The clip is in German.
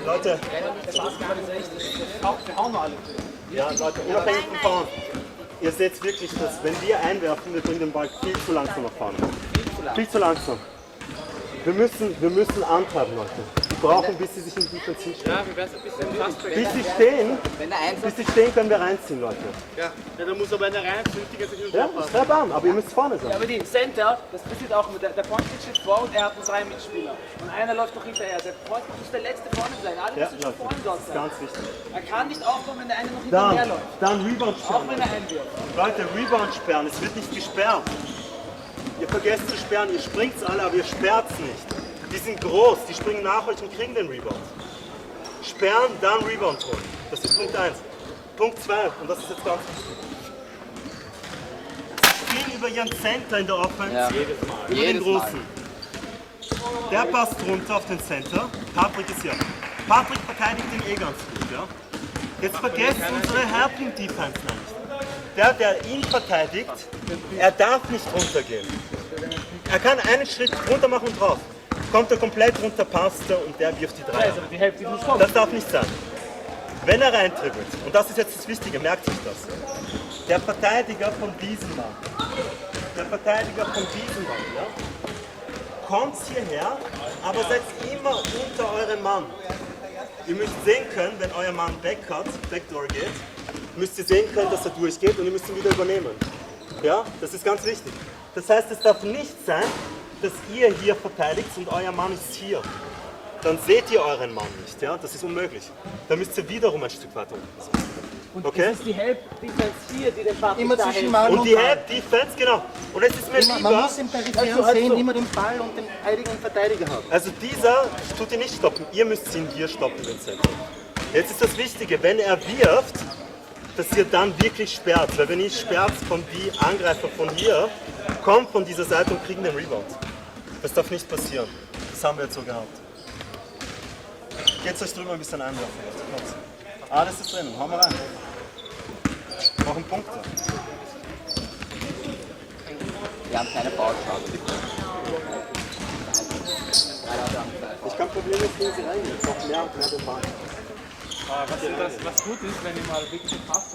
Leute, ja, Leute, unabhängig vom Fahren. Ihr seht wirklich, dass wenn wir einwerfen, wir bringen den Ball viel zu langsam nach vorne. Viel zu langsam. Wir müssen antreiben, Leute. Die brauchen, bis sie sich in die Defensive stehen. Ja, wie wär's ein bisschen fast Bis sie stehen, können wir reinziehen, Leute. Ja, da muss aber einer rein, flüchtiger sich Ja, ich treibe an, aber ihr müsst vorne sein. Ja, aber die Center, das passiert auch mit der Point steht vor und er hat nur 3 Mitspieler. Und einer läuft doch hinterher. Der Point muss der letzte vorne sein. Alle Ja, müssen schon Leute, vorne dort das ist sein. ganz wichtig. Er kann nicht aufkommen, wenn der eine noch hinterher läuft. Dann Rebound Auch sperren. wenn er einwirft. Leute, Rebound sperren, es wird nicht gesperrt. Ihr vergesst zu sperren, ihr springt's alle, aber ihr sperrt's nicht. Die sind groß, die springen nach euch und kriegen den Rebound. Sperren, dann Rebound holen. Das ist Punkt 1. Punkt 2, und das ist jetzt ganz wichtig. Sie spielen über ihren Center in der Offense, Ja. über den Großen. Der passt runter auf den Center. Patrick ist hier. Patrick verteidigt den ganz gut. Ja? Jetzt vergesst unsere Hairpin-Defense nicht. Der ihn verteidigt, er darf nicht runtergehen. Er kann einen Schritt runter machen und drauf. Kommt er komplett runter, passt er und der wirft die 3. Also die Hälfte muss kommen. Das darf nicht sein. Wenn er reintribbelt, und das ist jetzt das Wichtige, merkt sich das. Der Verteidiger von diesem Mann, ja, kommt hierher, aber seid immer unter eurem Mann. Ihr müsst sehen können, wenn euer Mann Backdoor geht, müsst ihr sehen können, dass er durchgeht und ihr müsst ihn wieder übernehmen. Ja, das ist ganz wichtig. Das heißt, es darf nicht sein, dass ihr hier verteidigt und euer Mann ist hier. Dann seht ihr euren Mann nicht, ja? Das ist unmöglich. Da müsst ihr wiederum ein Stück weiter unten sein. Und Okay? es ist die Help-Defense hier, die den Patrick Immer da zwischen hält. Mann Und und die Ball. Help-Defense, genau. Und es ist mir Man lieber, muss im peripheren sehen, immer den Ball und den eigenen Verteidiger haben. also dieser tut ihn nicht stoppen. Ihr müsst ihn hier stoppen, den Center. Jetzt ist das Wichtige, wenn er wirft, dass ihr dann wirklich sperrt. Weil wenn ihr sperrt, kommen die Angreifer von hier, kommen von dieser Seite und kriegen den Rebound. Das darf nicht passieren. Das haben wir jetzt so gehabt. Geht euch drüber ein bisschen einwerfen. Kommt's. Alles ist drin, hauen wir rein. Wir brauchen Punkte. Wir haben keine Foulstrafe. Ich kann problemlos gegen sie reingehen. Ich brauche mehr und mehr den Ball. Was gut ist, wenn ihr mal wirklich Kraft